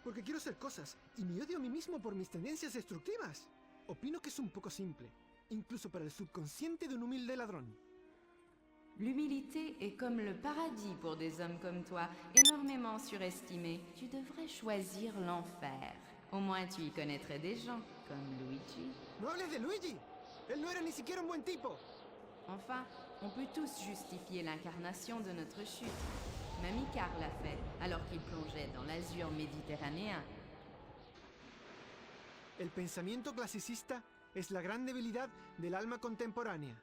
porque quiero hacer cosas, y me odio a mí mismo por mis tendencias destructivas. Opino que es un poco simple, incluso para el subconsciente de un humilde ladrón. L'humilité est comme le paradis pour des hommes comme toi, énormément surestimés. Tu devrais choisir l'enfer. Au moins tu y connaîtrais des gens, comme Luigi. ¡No hables de Luigi! ¡Él no era ni siquiera un buen tipo! Enfin, on peut tous justifier l'incarnation de notre chute. Même Icare l'a fait, alors qu'il plongeait dans l'azur méditerranéen. El pensamiento clasicista es la gran debilidad del alma contemporánea.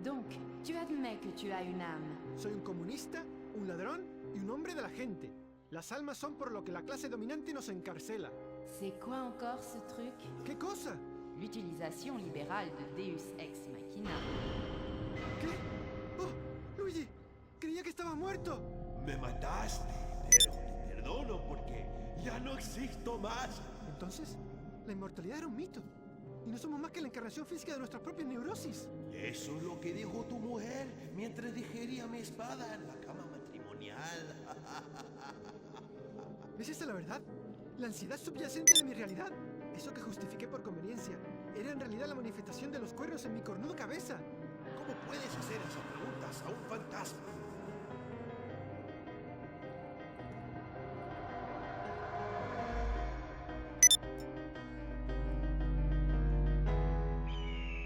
Donc, tu admets que tu as une âme. Soy un comunista, un ladrón y un hombre de la gente. Las almas son por lo que la clase dominante nos encarcela. C'est quoi encore ce truc? ¿Qué cosa? L'utilisation libérale de Deus Ex Machina. ¿Qué? ¡Oh! ¡Luigi! ¡Creía que estaba muerto! Me mataste, pero te perdono porque ya no existo más. Entonces, la inmortalidad era un mito. Y no somos más que la encarnación física de nuestras propias neurosis. Eso es lo que dijo tu mujer mientras digería mi espada en la cama matrimonial. ¿Es esa la verdad? La ansiedad subyacente de mi realidad. Eso que justifiqué por conveniencia era en realidad la manifestación de los cuernos en mi cornuda cabeza. ¿Cómo puedes hacer esas preguntas a un fantasma?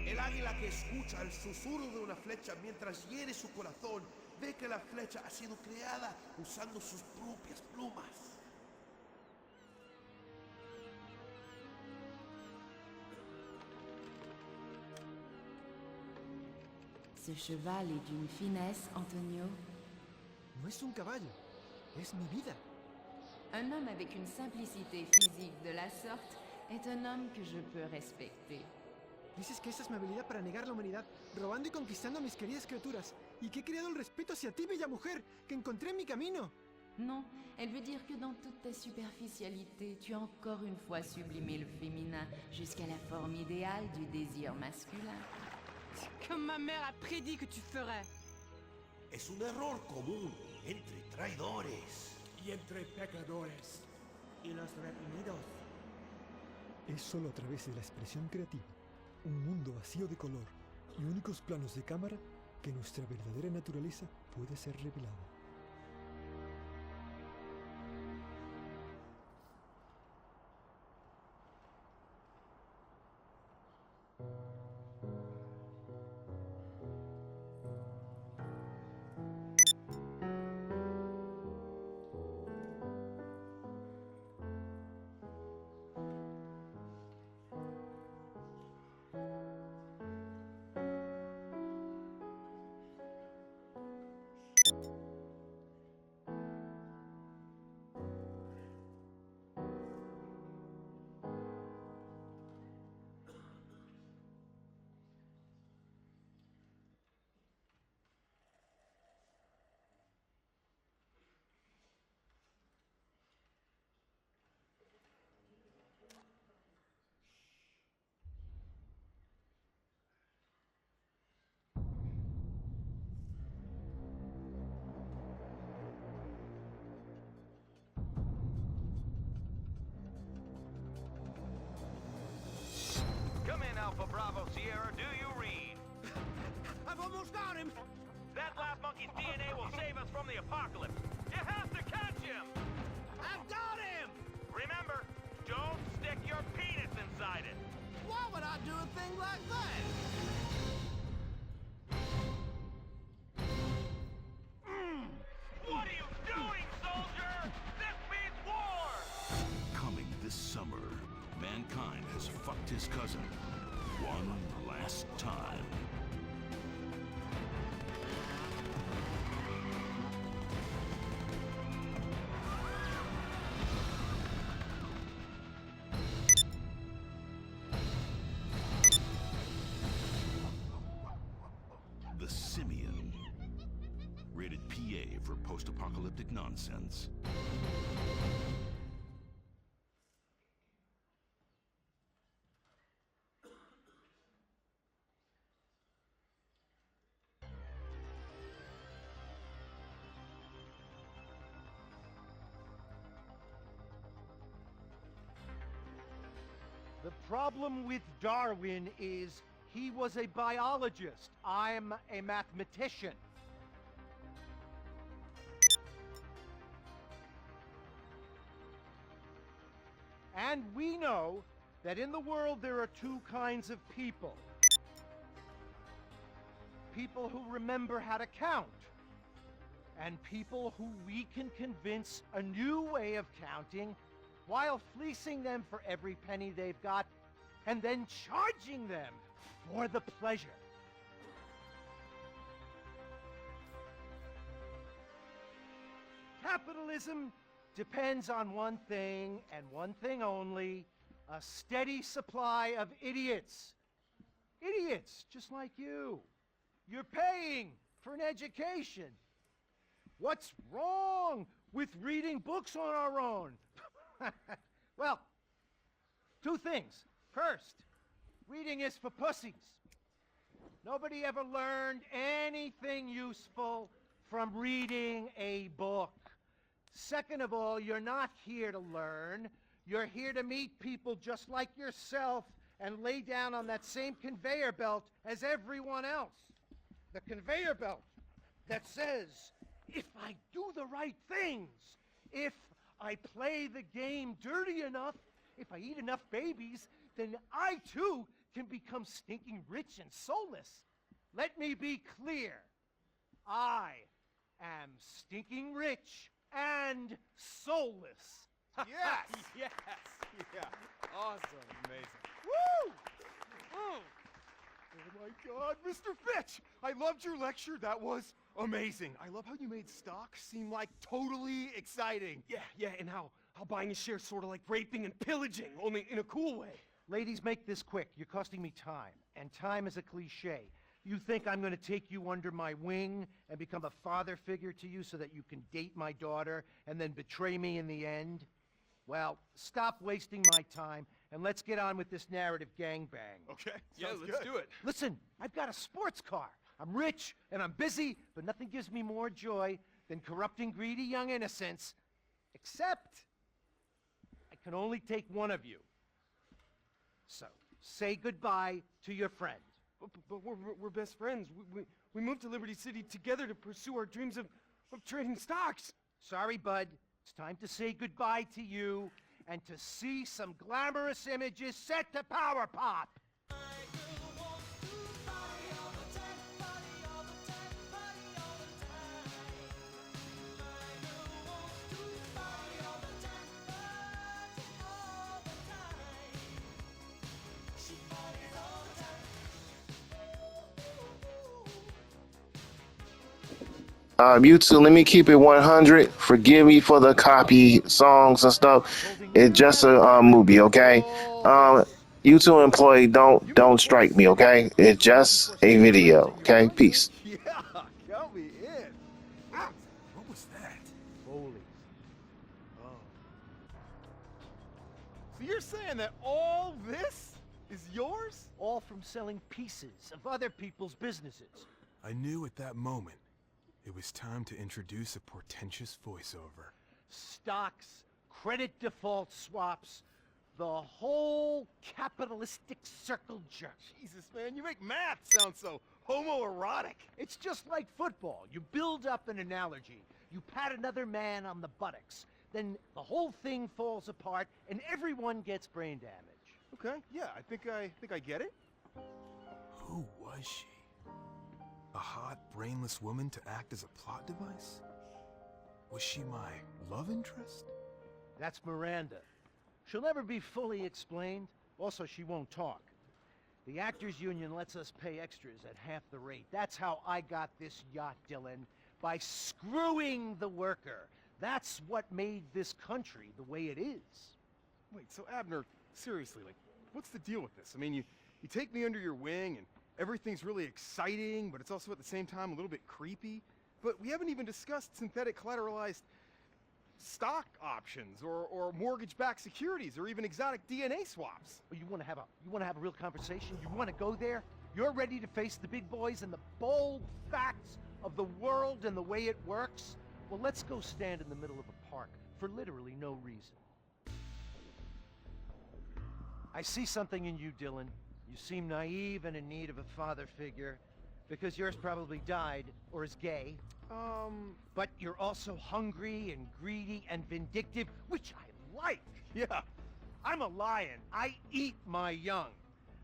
El águila que escucha el susurro de una flecha mientras hiere su corazón ve que la flecha ha sido creada usando sus propias plumas. Ce cheval est d'une finesse, Antonio. No es un caballo, es mi vida. Un homme avec une simplicité physique de la sorte est un homme que je peux respecter. Dices que esa es mi habilidad para negar la humanidad, robando y conquistando a mis queridas criaturas, y que he creado el respeto hacia ti, bella mujer, que encontré en mi camino. Non, elle veut dire que dans toute ta superficialité, tu as encore une fois sublimé le féminin jusqu'à la forme idéale du désir masculin. Comme ma mère a prédit que tu ferais. Es un error común entre traidores. Y entre pecadores y los reprimidos. Es solo a través de la expresión creativa, un mundo vacío de color y únicos planos de cámara que nuestra verdadera naturaleza puede ser revelada. Come in, Alpha Bravo Sierra. Do you read? I've almost got him! That last monkey's DNA will save us from the apocalypse. You have to catch him! I've got him! Remember, don't stick your penis inside it. Why would I do a thing like that? What are you doing, soldier? This means war! Coming this summer, mankind has fucked his cousin one last time. The Simian. Rated PA for post-apocalyptic nonsense. problem with Darwin is he was a biologist. I'm a mathematician. And we know that in the world there are two kinds of people. People who remember how to count, and people who we can convince a new way of counting while fleecing them for every penny they've got and then charging them for the pleasure. Capitalism depends on one thing and one thing only: a steady supply of idiots. Idiots just like you. You're paying for an education. What's wrong with reading books on our own? Well, two things. First, reading is for pussies. Nobody ever learned anything useful from reading a book. Second of all, you're not here to learn. You're here to meet people just like yourself and lay down on that same conveyor belt as everyone else. The conveyor belt that says, if I do the right things, if I play the game dirty enough, if I eat enough babies, then I too can become stinking rich and soulless. Let me be clear. I am stinking rich and soulless. Yes! Yes! Yeah. Awesome. Amazing. Woo! Oh my God, Mr. Fitch! I loved your lecture. That was amazing. I love how you made stocks seem like totally exciting. Yeah, and how buying a share sort of like raping and pillaging, only in a cool way. Ladies, make this quick. You're costing me time, and time is a cliche. You think I'm going to take you under my wing and become a father figure to you so that you can date my daughter and then betray me in the end? Well, stop wasting my time and let's get on with this narrative gangbang. Okay, Yeah, sounds let's good. do it. Listen, I've got a sports car. I'm rich and I'm busy, but nothing gives me more joy than corrupting greedy young innocents, except I can only take one of you. So, say goodbye to your friend. But we're best friends. We moved to Liberty City together to pursue our dreams of trading stocks. Sorry, bud. It's time to say goodbye to you and to see some glamorous images set to Power Pop. You two, let me keep it 100. Forgive me for the copy songs and stuff. It's just a movie, okay? You two employee, don't strike me, okay? It's just a video, okay? Peace. Yeah, count me in. Ah, what was that? Holy. Oh. So you're saying that all this is yours? All from selling pieces of other people's businesses. I knew at that moment it was time to introduce a portentous voiceover. Stocks, credit default swaps, the whole capitalistic circle jerk. Jesus, man, you make math sound so homoerotic. It's just like football. You build up an analogy, you pat another man on the buttocks, then the whole thing falls apart and everyone gets brain damage. Okay, yeah, I think I get it. Who was she? A hot, brainless woman to act as a plot device? Was she my love interest? That's Miranda. She'll never be fully explained. Also, she won't talk. The Actors Union lets us pay extras at half the rate. That's how I got this yacht, Dylan. By screwing the worker. That's what made this country the way it is. Wait, so Abner, seriously, like, what's the deal with this? I mean, you take me under your wing and everything's really exciting, but it's also at the same time a little bit creepy. But we haven't even discussed synthetic collateralized stock options or mortgage-backed securities or even exotic DNA swaps. You want to have a real conversation? You want to go there? You're ready to face the big boys and the bold facts of the world and the way it works? Well, let's go stand in the middle of a park for literally no reason. I see something in you, Dylan. You seem naive and in need of a father figure, because yours probably died, or is gay. But you're also hungry and greedy and vindictive, which I like. Yeah, I'm a lion. I eat my young.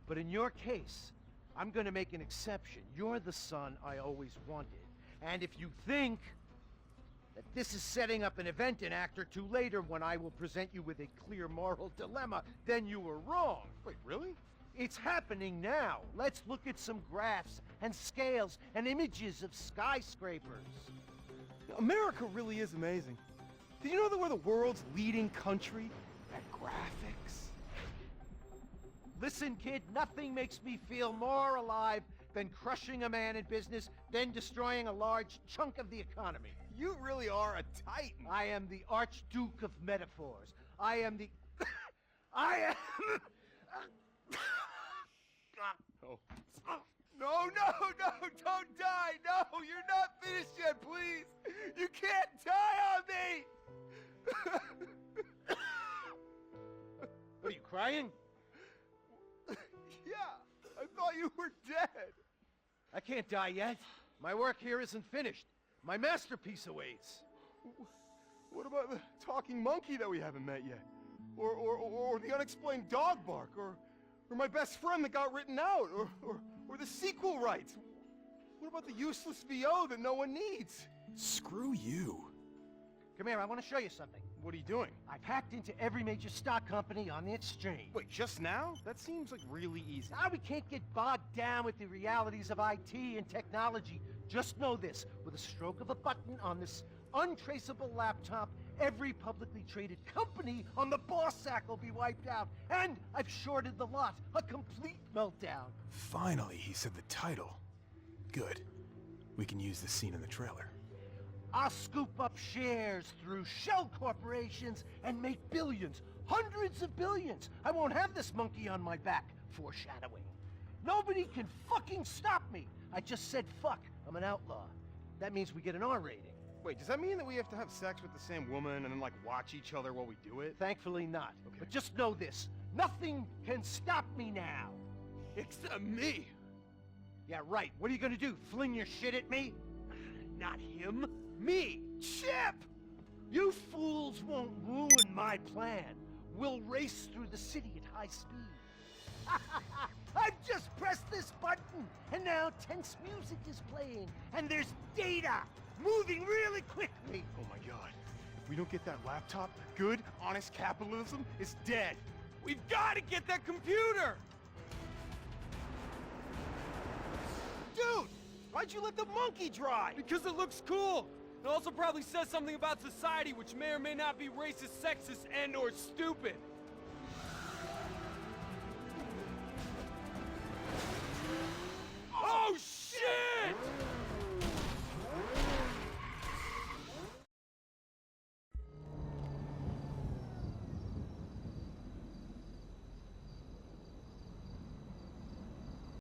But in your case, I'm gonna make an exception. You're the son I always wanted. And if you think that this is setting up an event in Act or Two later when I will present you with a clear moral dilemma, then you were wrong. Wait, really? It's happening now. Let's look at some graphs and scales and images of skyscrapers. America really is amazing. Did you know that we're the world's leading country at graphics? Listen, kid, nothing makes me feel more alive than crushing a man in business, then destroying a large chunk of the economy. You really are a titan. I am the Archduke of metaphors. I am the... I am... Oh. No, don't die! No, you're not finished yet, please! You can't die on me! What, are you crying? Yeah, I thought you were dead. I can't die yet. My work here isn't finished. My masterpiece awaits. What about the talking monkey that we haven't met yet? Or the unexplained dog bark? Or my best friend that got written out? Or the sequel rights? What about the useless VO that no one needs? Screw you. Come here, I want to show you something. What are you doing? I've hacked into every major stock company on the exchange. Wait, just now? That seems like really easy. Now we can't get bogged down with the realities of IT and technology. Just know this, with a stroke of a button on this untraceable laptop, every publicly traded company on the boss sack will be wiped out. And I've shorted the lot, a complete meltdown. Finally, he said the title. Good. We can use the scene in the trailer. I'll scoop up shares through shell corporations and make billions, hundreds of billions. I won't have this monkey on my back, foreshadowing. Nobody can fucking stop me. I just said fuck. I'm an outlaw. That means we get an R rating. Wait, does that mean that we have to have sex with the same woman and then, like, watch each other while we do it? Thankfully not. Okay. But just know this. Nothing can stop me now. Except me. Yeah, right. What are you gonna do? Fling your shit at me? Not him. Me. Chip! You fools won't ruin my plan. We'll race through the city at high speed. I've just pressed this button, and now tense music is playing, and there's data moving really quickly. Oh my god. If we don't get that laptop, good, honest capitalism is dead. We've got to get that computer! Dude! Why'd you let the monkey drive? Because it looks cool! It also probably says something about society which may or may not be racist, sexist, and or stupid. Oh shit!